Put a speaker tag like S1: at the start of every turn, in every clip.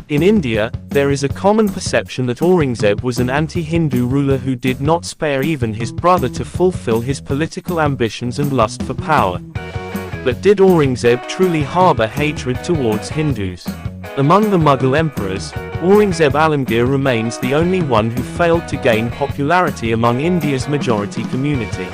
S1: In India, there is a common perception that Aurangzeb was an anti-Hindu ruler who did not spare even his brother to fulfill his political ambitions and lust for power. But did Aurangzeb truly harbor hatred towards Hindus? Among the Mughal emperors, Aurangzeb Alamgir remains the only one who failed to gain popularity among India's majority community.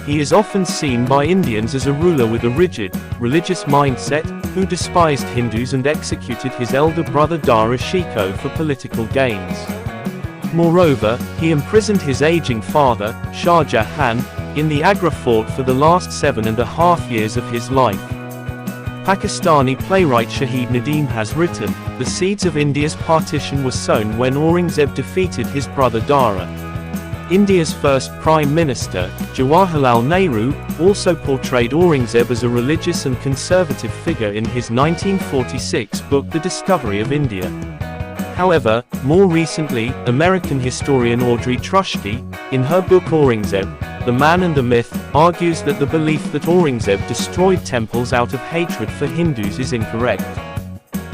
S1: He is often seen by Indians as a ruler with a rigid, religious mindset, who despised Hindus and executed his elder brother Dara Shikoh for political gains. Moreover, he imprisoned his aging father, Shah Jahan, in the Agra fort for the last 7.5 years of his life. Pakistani playwright Shahid Nadeem has written, "The seeds of India's partition were sown when Aurangzeb defeated his brother Dara." India's first Prime Minister, Jawaharlal Nehru, also portrayed Aurangzeb as a religious and conservative figure in his 1946 book The Discovery of India. However, more recently, American historian Audrey Truschke, in her book Aurangzeb, The Man and the Myth, argues that the belief that Aurangzeb destroyed temples out of hatred for Hindus is incorrect.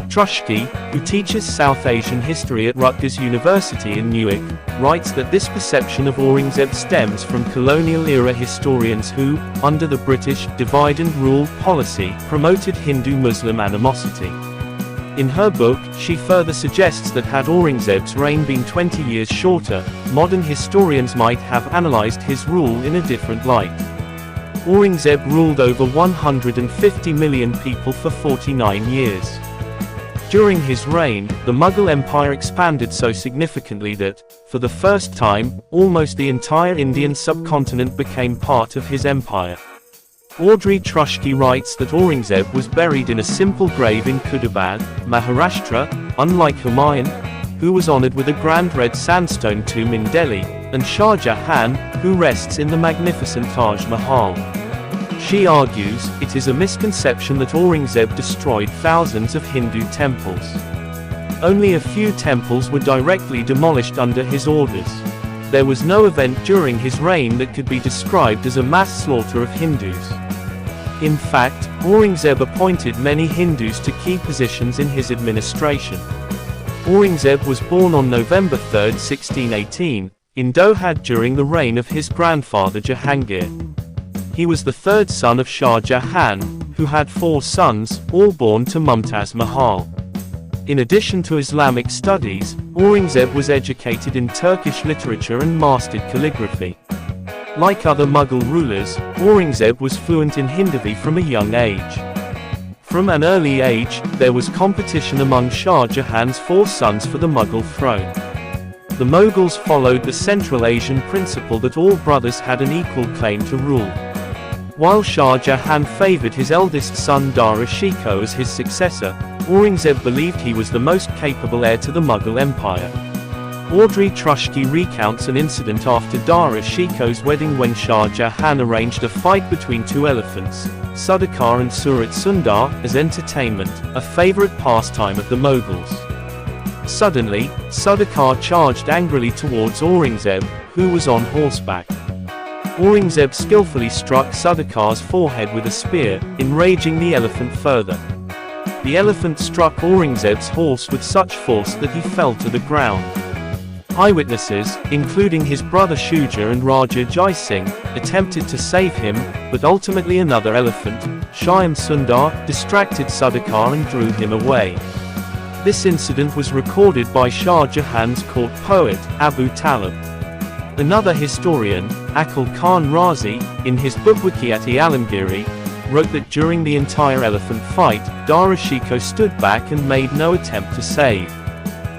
S1: Truschke, who teaches South Asian history at Rutgers University in Newark, writes that this perception of Aurangzeb stems from colonial-era historians who, under the British divide-and-rule policy, promoted Hindu-Muslim animosity. In her book, she further suggests that had Aurangzeb's reign been 20 years shorter, modern historians might have analyzed his rule in a different light. Aurangzeb ruled over 150 million people for 49 years. During his reign, the Mughal Empire expanded so significantly that, for the first time, almost the entire Indian subcontinent became part of his empire. Audrey Truschke writes that Aurangzeb was buried in a simple grave in Kudabad, Maharashtra, unlike Humayun, who was honored with a grand red sandstone tomb in Delhi, and Shah Jahan, who rests in the magnificent Taj Mahal. She argues, it is a misconception that Aurangzeb destroyed thousands of Hindu temples. Only a few temples were directly demolished under his orders. There was no event during his reign that could be described as a mass slaughter of Hindus. In fact, Aurangzeb appointed many Hindus to key positions in his administration. Aurangzeb was born on November 3, 1618, in Dohad during the reign of his grandfather Jahangir. He was the third son of Shah Jahan, who had 4 sons, all born to Mumtaz Mahal. In addition to Islamic studies, Aurangzeb was educated in Turkish literature and mastered calligraphy. Like other Mughal rulers, Aurangzeb was fluent in Hindavi from a young age. From an early age, there was competition among Shah Jahan's 4 sons for the Mughal throne. The Mughals followed the Central Asian principle that all brothers had an equal claim to rule. While Shah Jahan favored his eldest son Dara Shikoh as his successor, Aurangzeb believed he was the most capable heir to the Mughal Empire. Audrey Truschke recounts an incident after Dara Shikoh's wedding when Shah Jahan arranged a fight between 2 elephants, Sudakar and Surat Sundar, as entertainment, a favorite pastime of the Mughals. Suddenly, Sudakar charged angrily towards Aurangzeb, who was on horseback. Aurangzeb skillfully struck Sudakar's forehead with a spear, enraging the elephant further. The elephant struck Aurangzeb's horse with such force that he fell to the ground. Eyewitnesses, including his brother Shuja and Raja Jai Singh, attempted to save him, but ultimately another elephant, Shyam Sundar, distracted Sudakar and drew him away. This incident was recorded by Shah Jahan's court poet, Abu Talib. Another historian, Akil Khan Razi, in his book Wikiyat-e Alamgiri, wrote that during the entire elephant fight, Dara Shikoh stood back and made no attempt to save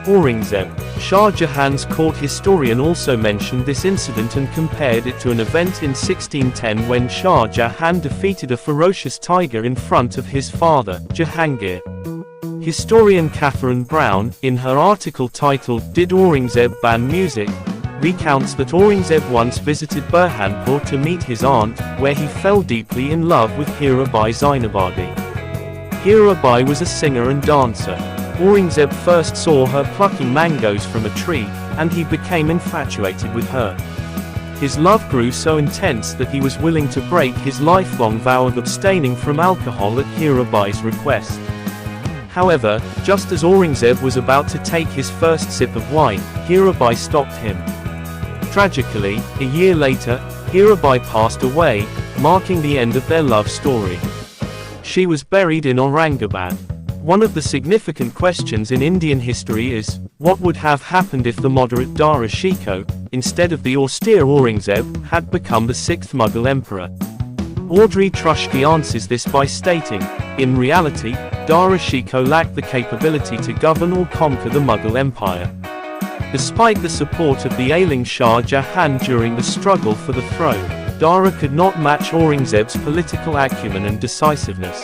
S1: Aurangzeb. Shah Jahan's court historian also mentioned this incident and compared it to an event in 1610 when Shah Jahan defeated a ferocious tiger in front of his father, Jahangir. Historian Catherine Brown, in her article titled Did Aurangzeb Ban Music?, recounts that Aurangzeb once visited Burhanpur to meet his aunt, where he fell deeply in love with Hirabai Zainabadi. Hirabai was a singer and dancer. Aurangzeb first saw her plucking mangoes from a tree, and he became infatuated with her. His love grew so intense that he was willing to break his lifelong vow of abstaining from alcohol at Hirabai's request. However, just as Aurangzeb was about to take his first sip of wine, Hirabai stopped him. Tragically, a year later, Hirabai passed away, marking the end of their love story. She was buried in Aurangabad. One of the significant questions in Indian history is, what would have happened if the moderate Dara Shikoh, instead of the austere Aurangzeb, had become the sixth Mughal emperor? Audrey Trushki answers this by stating, in reality, Dara Shikoh lacked the capability to govern or conquer the Mughal Empire. Despite the support of the ailing Shah Jahan during the struggle for the throne, Dara could not match Aurangzeb's political acumen and decisiveness.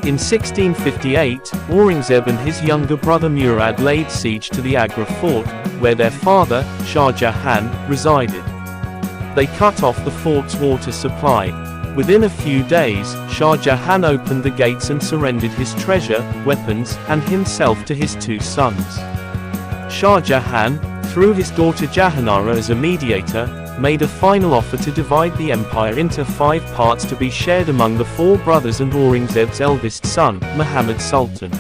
S1: In 1658, Aurangzeb and his younger brother Murad laid siege to the Agra fort, where their father, Shah Jahan, resided. They cut off the fort's water supply. Within a few days, Shah Jahan opened the gates and surrendered his treasure, weapons, and himself to his two sons. Shah Jahan, through his daughter Jahanara as a mediator, made a final offer to divide the empire into 5 parts to be shared among the 4 brothers and Aurangzeb's eldest son, Muhammad Sultan.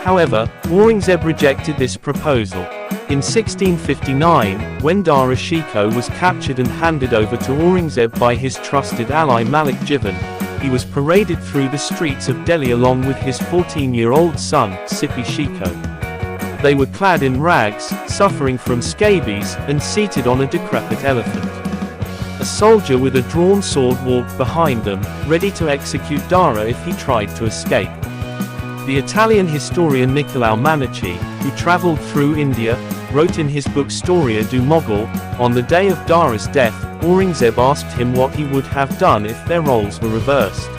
S1: However, Aurangzeb rejected this proposal. In 1659, when Dara Shikoh was captured and handed over to Aurangzeb by his trusted ally Malik Jivan, he was paraded through the streets of Delhi along with his 14-year-old son, Sippy Shikoh. They were clad in rags, suffering from scabies, and seated on a decrepit elephant. A soldier with a drawn sword walked behind them, ready to execute Dara if he tried to escape. The Italian historian Niccolò Manacci, who traveled through India, wrote in his book Storia du Mughal, on the day of Dara's death, Aurangzeb asked him what he would have done if their roles were reversed.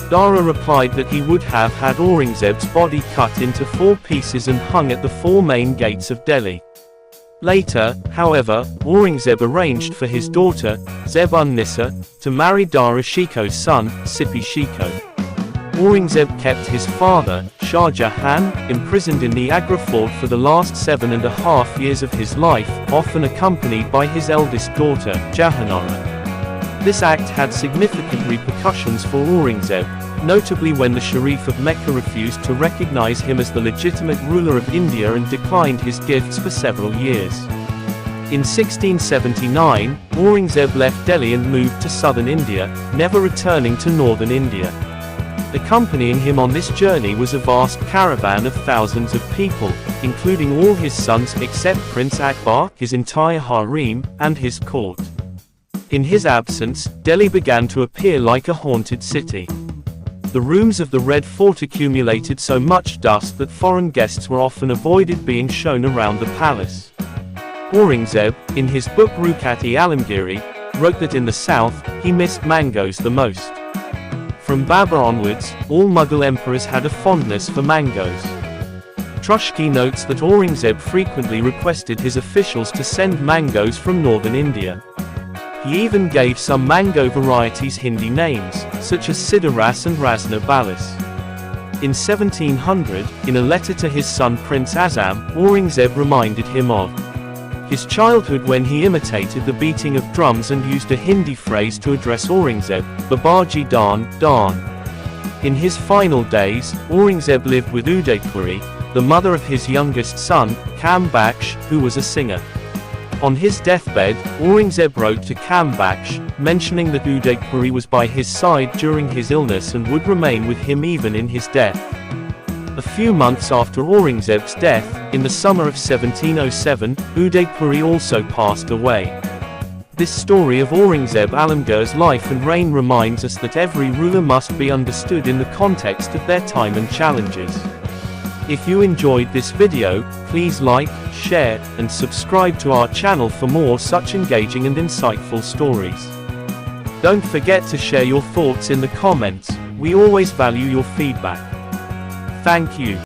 S1: Dara replied that he would have had Aurangzeb's body cut into 4 pieces and hung at the 4 main gates of Delhi. Later, however, Aurangzeb arranged for his daughter, Zeb-un-Nissa, to marry Dara Shikoh's son, Sippy Shikoh. Aurangzeb kept his father, Shah Jahan, imprisoned in the Agra fort for the last 7.5 years of his life, often accompanied by his eldest daughter, Jahanara. This act had significant repercussions for Aurangzeb, notably when the Sharif of Mecca refused to recognize him as the legitimate ruler of India and declined his gifts for several years. In 1679, Aurangzeb left Delhi and moved to southern India, never returning to northern India. Accompanying him on this journey was a vast caravan of thousands of people, including all his sons except Prince Akbar, his entire harem, and his court. In his absence, Delhi began to appear like a haunted city. The rooms of the Red Fort accumulated so much dust that foreign guests were often avoided being shown around the palace. Aurangzeb, in his book Rukat-e-Alamgiri, wrote that in the south, he missed mangoes the most. From Babur onwards, all Mughal emperors had a fondness for mangoes. Trushki notes that Aurangzeb frequently requested his officials to send mangoes from northern India. He even gave some mango varieties Hindi names, such as Siddharas and Rasna Balis. In 1700, in a letter to his son Prince Azam, Aurangzeb reminded him of his childhood when he imitated the beating of drums and used a Hindi phrase to address Aurangzeb, Babaji Dan, Dan. In his final days, Aurangzeb lived with Udaipuri, the mother of his youngest son, Kambaksh, who was a singer. On his deathbed, Aurangzeb wrote to Kambaksh, mentioning that Udaipuri was by his side during his illness and would remain with him even in his death. A few months after Aurangzeb's death, in the summer of 1707, Udaipuri also passed away. This story of Aurangzeb Alamgir's life and reign reminds us that every ruler must be understood in the context of their time and challenges. If you enjoyed this video, please like, share, and subscribe to our channel for more such engaging and insightful stories. Don't forget to share your thoughts in the comments, we always value your feedback. Thank you.